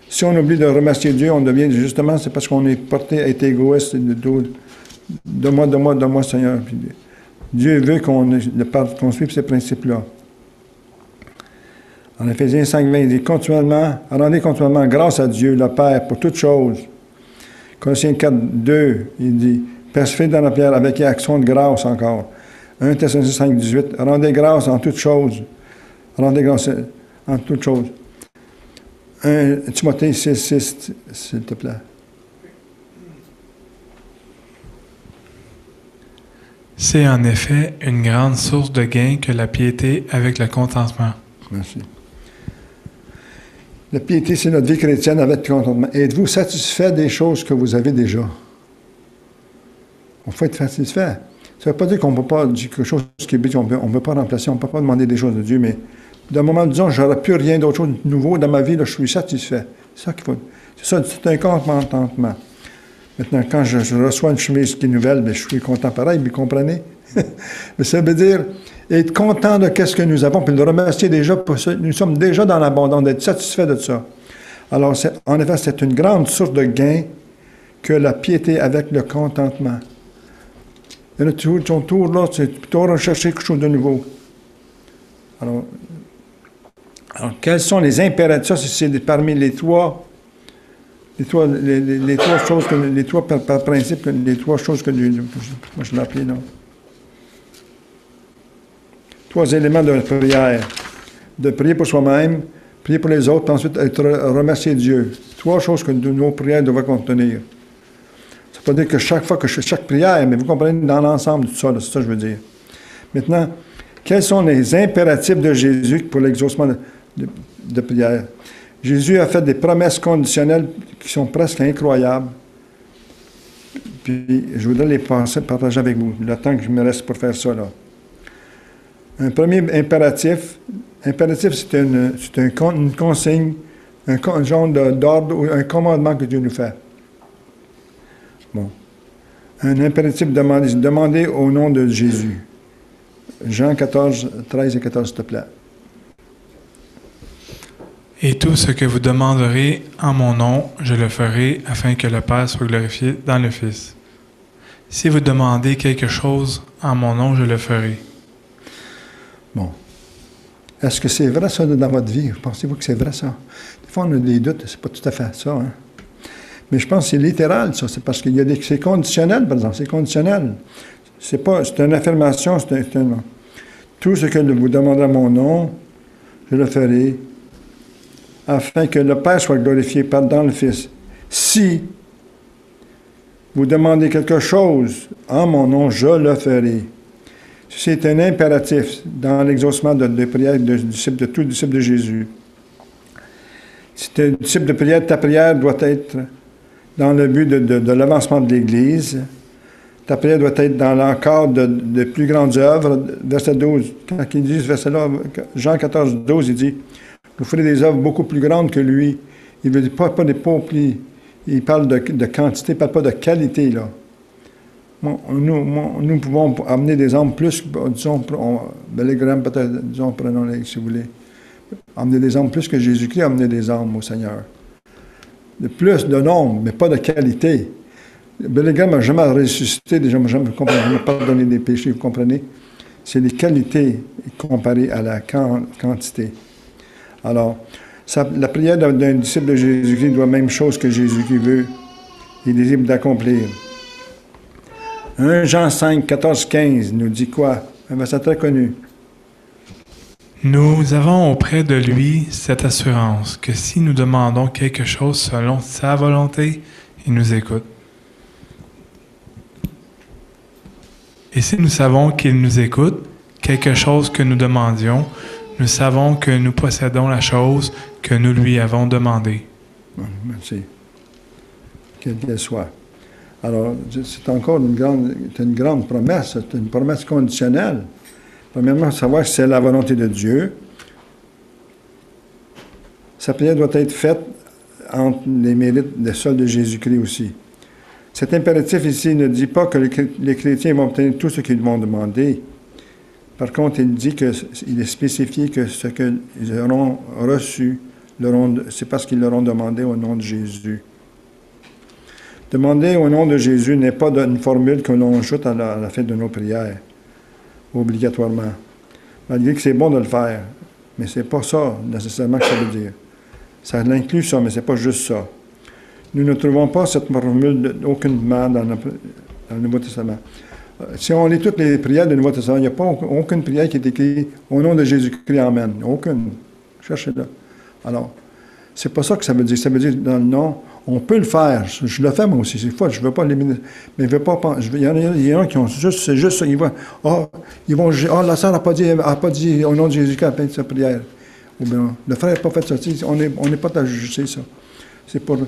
Si on oublie de remercier Dieu, on devient justement, c'est parce qu'on est porté à être égoïste. Donne-moi, Seigneur. Puis Dieu veut qu'on suive ces principes-là. En Éphésiens 5:20, il dit rendez continuellement grâce à Dieu, le Père, pour toutes choses. Colossiens 4:2, il dit, persévérez dans la prière avec action de grâce encore. 1 Thessaloniciens 5:18, rendez grâce en toutes choses. Rendez grâce en toutes choses. 1 Timothée 6:6, s'il te plaît. C'est en effet une grande source de gain que la piété avec le contentement. Merci. La piété, c'est notre vie chrétienne avec le contentement. Êtes-vous satisfait des choses que vous avez déjà? Il faut être satisfait. Ça ne veut pas dire qu'on ne peut pas dire quelque chose qui est but, on ne peut pas remplacer, on ne peut pas demander des choses de Dieu, mais d'un moment, disons, j'aurais plus rien d'autre chose de nouveau dans ma vie, là, je suis satisfait. C'est ça qu'il faut. C'est ça, c'est un contentement. Maintenant, quand je reçois une chemise qui est nouvelle, bien, je suis content pareil, vous comprenez? Mais ça veut dire être content de ce que nous avons, puis le remercier déjà pour ça. Nous sommes déjà dans l'abondance, d'être satisfaits de ça. Alors, en effet, c'est une grande source de gain que la piété avec le contentement. Et là, ton tour, là, c'est plutôt rechercher quelque chose de nouveau. Alors, quels sont les impératifs? Ça, c'est parmi les trois choses, les trois par principe, les trois choses que moi je l'ai appelé là. 3 éléments de prière. De prier pour soi-même, prier pour les autres, puis ensuite remercier Dieu. 3 choses que nos prières doivent contenir. Ça ne veut pas dire que chaque fois que je fais chaque prière, mais vous comprenez dans l'ensemble de tout ça, c'est ça que je veux dire. Maintenant, quels sont les impératifs de Jésus pour l'exaucement de prière? Jésus a fait des promesses conditionnelles qui sont presque incroyables. Puis, je voudrais les partager avec vous, le temps que je me reste pour faire ça, là. Un premier impératif, c'est une consigne, un genre d'ordre ou un commandement que Dieu nous fait. Bon. Un impératif demandez au nom de Jésus. Jean 14, 13 et 14, s'il te plaît. Et tout ce que vous demanderez en mon nom, je le ferai, afin que le Père soit glorifié dans le Fils. Si vous demandez quelque chose en mon nom, je le ferai. Bon. Est-ce que c'est vrai ça dans votre vie? Pensez-vous que c'est vrai ça? Des fois, on a des doutes, c'est pas tout à fait ça. Hein? Mais je pense que c'est littéral, ça. C'est parce qu'il y a c'est conditionnel, par exemple. C'est conditionnel. C'est une affirmation, tout ce que vous demanderez à mon nom, je le ferai, afin que le Père soit glorifié dans le Fils. Si vous demandez quelque chose en mon nom, je le ferai. C'est un impératif dans l'exaucement de prière de tout disciple de Jésus. Si tu es un disciple de prière, ta prière doit être dans le but de l'avancement de l'Église. Ta prière doit être dans l'encadre de plus grandes œuvres. Verset 12, quand il dit ce verset-là, Jean 14, 12, il dit « Vous ferez des œuvres beaucoup plus grandes que lui. » Il ne veut pas des pauplis. Il parle de quantité, il ne parle pas de qualité, là. Nous pouvons amener des âmes plus, disons, Bellegram peut-être, disons, prenons-les si vous voulez. Amener des âmes plus que Jésus-Christ a amené des âmes au Seigneur. De plus de nombre, mais pas de qualité. Bellegram n'a jamais ressuscité, déjà, n'a jamais pardonné des péchés, vous comprenez? C'est les qualités comparées à la quantité. Alors, la prière d'un disciple de Jésus-Christ doit la même chose que Jésus-Christ veut et désire d'accomplir. 1 Jean 5, 14, 15 nous dit quoi? Un verset très connu. Nous avons auprès de lui cette assurance que si nous demandons quelque chose selon sa volonté, il nous écoute. Et si nous savons qu'il nous écoute, quelque chose que nous demandions, nous savons que nous possédons la chose que nous lui avons demandée. Merci. Quelle qu'elle soit. Alors, c'est encore une grande promesse, c'est une promesse conditionnelle. Premièrement, savoir que c'est la volonté de Dieu. Sa prière doit être faite entre les mérites des seuls de Jésus-Christ aussi. Cet impératif ici ne dit pas que les chrétiens vont obtenir tout ce qu'ils vont demander. Par contre, il dit qu'il est spécifié que ce qu'ils auront reçu, c'est parce qu'ils l'auront demandé au nom de Jésus. Demander au nom de Jésus n'est pas une formule que l'on ajoute à la fin de nos prières, obligatoirement. Malgré que c'est bon de le faire, mais c'est pas ça nécessairement que ça veut dire. Ça l'inclut ça, mais c'est pas juste ça. Nous ne trouvons pas cette formule aucunement dans le Nouveau Testament. Si on lit toutes les prières du Nouveau Testament, il n'y a pas aucune prière qui est écrite au nom de Jésus-Christ, Amen. Aucune. Cherchez-la. Alors, c'est pas ça que ça veut dire. Ça veut dire dans le nom, on peut le faire. Je le fais moi aussi. C'est fois, je ne veux pas l'éliminer. Mais je veux pas. Il y en a qui ont juste, c'est juste ça. Ils vont, la sœur n'a pas dit au nom de Jésus-Christ à la fin de sa prière. Ou bien, le frère n'a pas fait ça. On n'est pas à juger ça. C'est parce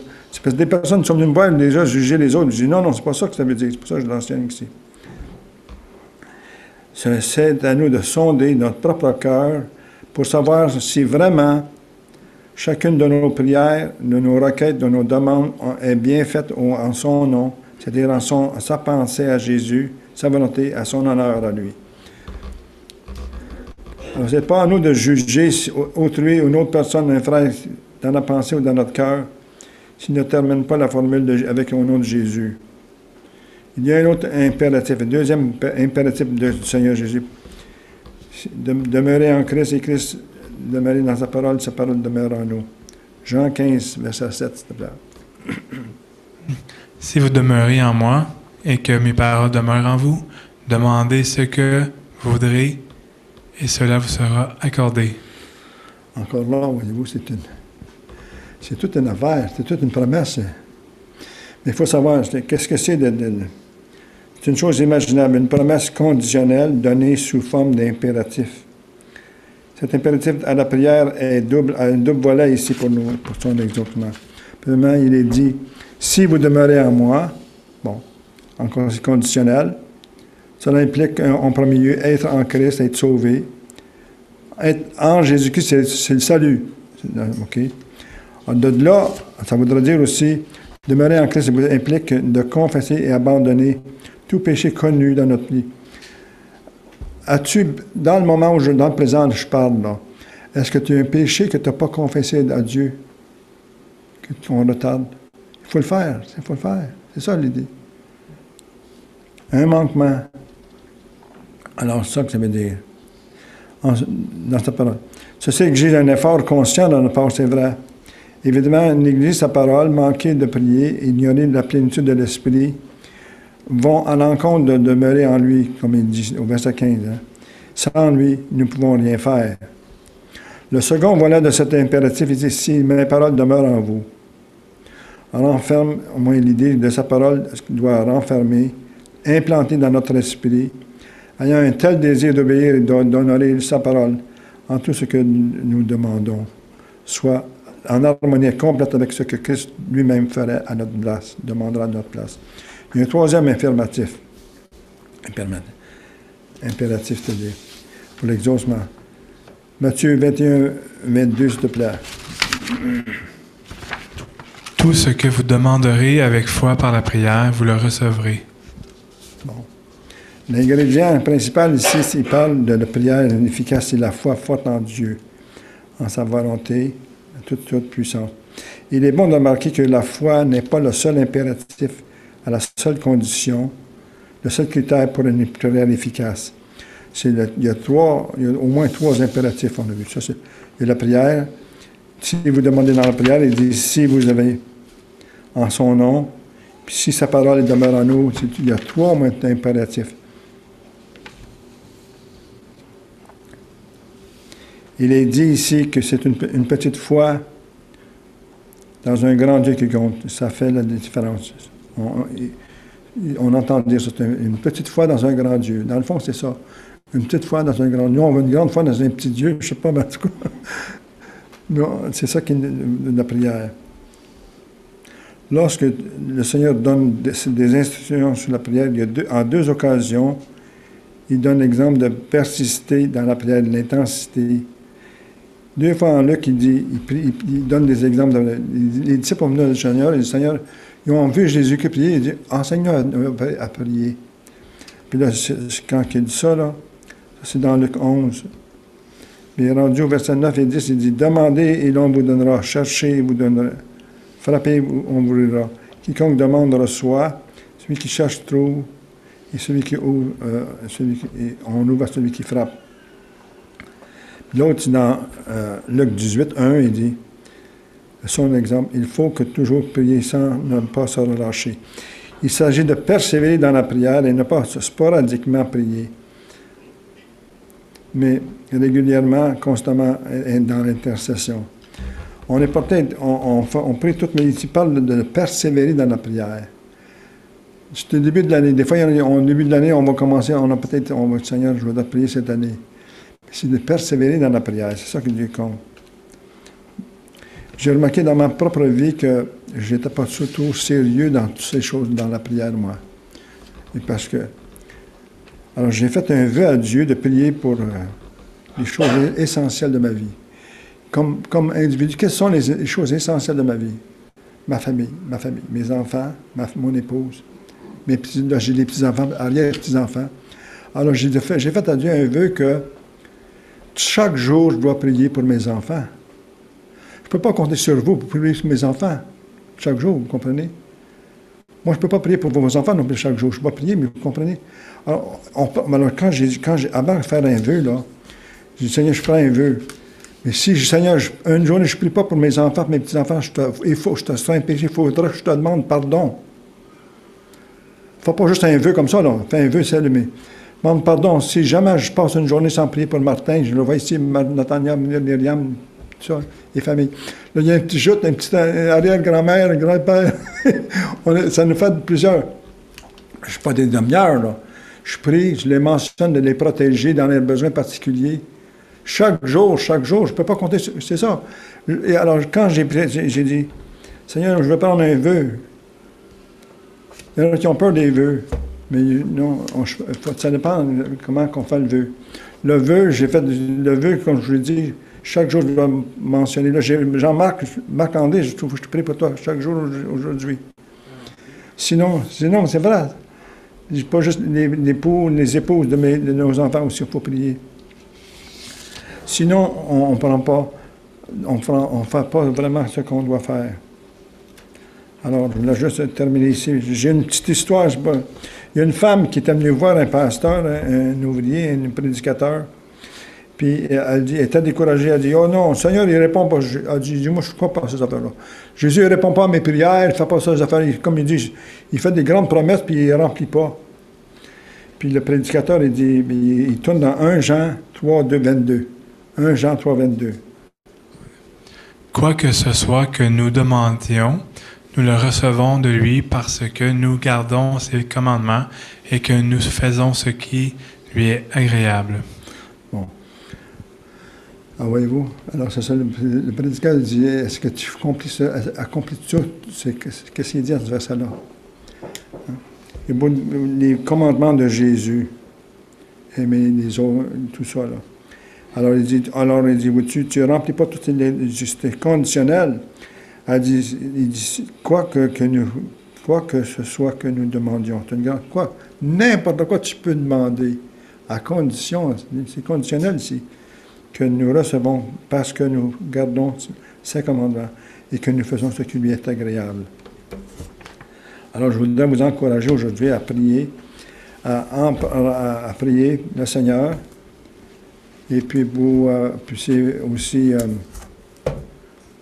que des personnes sont venues me voir déjà juger les autres. Je dis non, c'est pas ça que ça veut dire. C'est pour ça que je l'enseigne ici. C'est à nous de sonder notre propre cœur pour savoir si vraiment Chacune de nos prières, de nos requêtes, de nos demandes est bien faite en son nom, c'est-à-dire en sa pensée à Jésus, sa volonté, à son honneur à lui. Alors, ce n'est pas à nous de juger autrui ou une autre personne, un frère, dans la pensée ou dans notre cœur, s'il ne termine pas la formule avec au nom de Jésus. Il y a un autre impératif, un deuxième impératif du Seigneur Jésus. Demeurer en Christ et Christ demeurer dans sa parole demeure en nous. Jean 15, verset 7, s'il te plaît. Si vous demeurez en moi et que mes paroles demeurent en vous, demandez ce que vous voudrez et cela vous sera accordé. Encore là, voyez-vous, c'est toute une affaire, c'est toute une promesse. Mais il faut savoir, qu'est-ce que c'est c'est une chose imaginable, une promesse conditionnelle donnée sous forme d'impératif. Cet impératif à la prière a un double volet ici pour son exaucement. Premièrement, il est dit, si vous demeurez en moi, bon, encore c'est conditionnel, cela implique en premier lieu être en Christ, être sauvé. Être en Jésus-Christ, c'est le salut. OK? De là, ça voudrait dire aussi, demeurer en Christ implique de confesser et abandonner tout péché connu dans notre vie. As-tu, dans le moment où dans le présent, je parle là, est-ce que tu as un péché que tu n'as pas confessé à Dieu, qu'on retarde? Il faut le faire, c'est ça l'idée. Un manquement. Alors, c'est ça que ça veut dire. Dans sa parole. Ceci exige un effort conscient dans notre part, c'est vrai. Évidemment, négliger sa parole, manquer de prier, ignorer la plénitude de l'Esprit, vont à l'encontre de demeurer en lui, comme il dit au verset 15. Hein. Sans lui, nous ne pouvons rien faire. Le second volet de cet impératif est ici, mes paroles demeurent en vous. On renferme, au moins l'idée de sa parole doit renfermer, implanter dans notre esprit, ayant un tel désir d'obéir et d'honorer sa parole en tout ce que nous demandons, soit en harmonie complète avec ce que Christ lui-même ferait à notre place, demandera à notre place. Il y a un troisième impératif, c'est-à-dire, pour l'exaucement. Matthieu 21, 22, s'il te plaît. Tout ce que vous demanderez avec foi par la prière, vous le recevrez. Bon. L'ingrédient principal ici, il parle de la prière efficace, c'est la foi forte en Dieu, en sa volonté, toute puissance. Il est bon de remarquer que la foi n'est pas le seul impératif, à la seule condition, le seul critère pour une prière efficace. Il y a au moins trois impératifs, on a vu. Ça, il y a la prière. Si vous demandez dans la prière, il dit, si vous avez en son nom, puis si sa parole demeure en nous, il y a trois impératifs. Il est dit ici que c'est une petite foi dans un grand Dieu qui compte. Ça fait la différence. On entend dire c'est une petite foi dans un grand Dieu. Dans le fond, c'est ça. Une petite foi dans un grand Dieu. Nous, on veut une grande foi dans un petit Dieu. Je ne sais pas, mais en tout cas, c'est ça qui est la prière. Lorsque le Seigneur donne des instructions sur la prière, en deux occasions, il donne l'exemple de persister dans la prière, de l'intensité. Deux fois en Luc, il donne des exemples. Les disciples ont venu au Seigneur, et le Seigneur, ils ont vu Jésus qui priait, il dit, enseigne-nous à prier. Puis là, quand il dit ça, là, c'est dans Luc 11. Puis il est rendu au verset 9 et 10, il dit, demandez et l'on vous donnera, cherchez et vous donnera, frappez et on vous ouvrira. Quiconque demande reçoit, celui qui cherche trouve, et celui qui ouvre, on ouvre à celui qui frappe. L'autre, dans Luc 18, 1, il dit, son exemple, il faut que toujours prier sans ne pas se relâcher. Il s'agit de persévérer dans la prière et ne pas sporadiquement prier, mais régulièrement, constamment dans l'intercession. On est peut-être, on prie tout, mais il parle de persévérer dans la prière. C'est au début de l'année. Des fois, au début de l'année, on va commencer, on va, Seigneur, je voudrais prier cette année. C'est de persévérer dans la prière. C'est ça que Dieu compte. J'ai remarqué dans ma propre vie que je n'étais pas surtout sérieux dans toutes ces choses, dans la prière, moi. Et parce que... Alors, j'ai fait un vœu à Dieu de prier pour les choses essentielles de ma vie. comme individu, quelles sont les choses essentielles de ma vie? Ma famille, mes enfants, mon épouse, là, j'ai des petits-enfants, arrière-petits-enfants. Alors, j'ai fait à Dieu un vœu que chaque jour, je dois prier pour mes enfants. Je ne peux pas compter sur vous pour prier pour mes enfants chaque jour, vous comprenez? Moi, je ne peux pas prier pour vos enfants non plus chaque jour. Je ne peux pas prier, mais vous comprenez? Alors, avant de faire un vœu, là, j'ai dit, Seigneur, je ferai un vœu. Mais si, Seigneur, une journée, je ne prie pas pour mes enfants, pour mes petits-enfants, je te fais un péché, il faudra que je te demande pardon. Il ne faut pas juste un vœu comme ça, là. Fais un vœu, c'est mais demande pardon. Si jamais je passe une journée sans prier pour Martin, je le vois ici, Nathania, Myriam, tout ça, les familles. Là, il y a un petit joute, un petit arrière-grand-mère, un grand-père. Ça nous fait plusieurs. Je ne suis pas des demi-heures, là. Je prie, je les mentionne de les protéger dans leurs besoins particuliers. Chaque jour, je ne peux pas compter sur... C'est ça. Et alors, quand j'ai dit, Seigneur, je vais prendre un vœu. Il y en a qui ont peur des vœux. Mais non, ça dépend comment on fait le vœu. Le vœu, j'ai fait le vœu, comme je vous l'ai dit, chaque jour, je dois mentionner. Là, Marc-André, je te prie pour toi chaque jour aujourd'hui. Sinon, c'est vrai. Pas juste les épouses de nos enfants aussi, il faut prier. Sinon, on ne fait pas vraiment ce qu'on doit faire. Alors, je voulais juste terminer ici. J'ai une petite histoire. Il y a une femme qui était venue voir un pasteur, un ouvrier, un prédicateur. Puis elle était découragée. Elle dit, oh non, Seigneur, il ne répond pas. Elle dit, moi, je ne crois pas à ces affaires-là. Jésus ne répond pas à mes prières, il ne fait pas ça, ces affaires. Comme il dit, il fait des grandes promesses, puis il ne remplit pas. Puis le prédicateur, il tourne dans 1 Jean 3, 2, 22. 1 Jean 3, 22. Quoi que ce soit que nous demandions, nous le recevons de lui parce que nous gardons ses commandements et que nous faisons ce qui lui est agréable. Bon. Ah, voyez-vous? Alors, c'est ça, le prédicateur dit, est-ce que tu accomplis tout qu'est-ce qu'il dit à ce verset-là? Hein? Les commandements de Jésus, aimer les autres, tout ça, là. Alors, il dit, tu ne remplis pas toutes les conditionnels. Il dit, quoi que ce soit que nous demandions. Quoi? N'importe quoi tu peux demander, à condition, c'est conditionnel ici, que nous recevons parce que nous gardons ses commandements et que nous faisons ce qui lui est agréable. Alors, je voudrais vous encourager aujourd'hui à prier, à prier le Seigneur. Et puis, vous puissiez aussi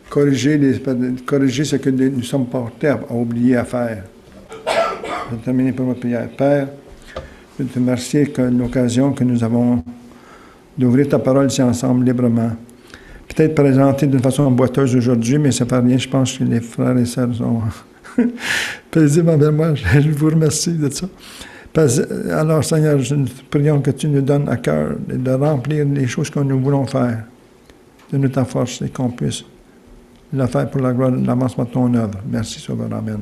corriger ce que nous sommes portés à oublier à faire. Je vais terminer par votre prière. Père, je te remercie de l'occasion que nous avons d'ouvrir ta parole ici ensemble librement. Peut-être présentée d'une façon boiteuse aujourd'hui, mais ça ne fait rien. Je pense que les frères et sœurs sont paisibles envers moi. Je vous remercie de ça. Alors, Seigneur, nous prions que tu nous donnes à cœur de remplir les choses que nous voulons faire. Donne-nous ta force et qu'on puisse le faire pour la gloire de l'avancement de ton œuvre. Merci, Sauveur. Amen.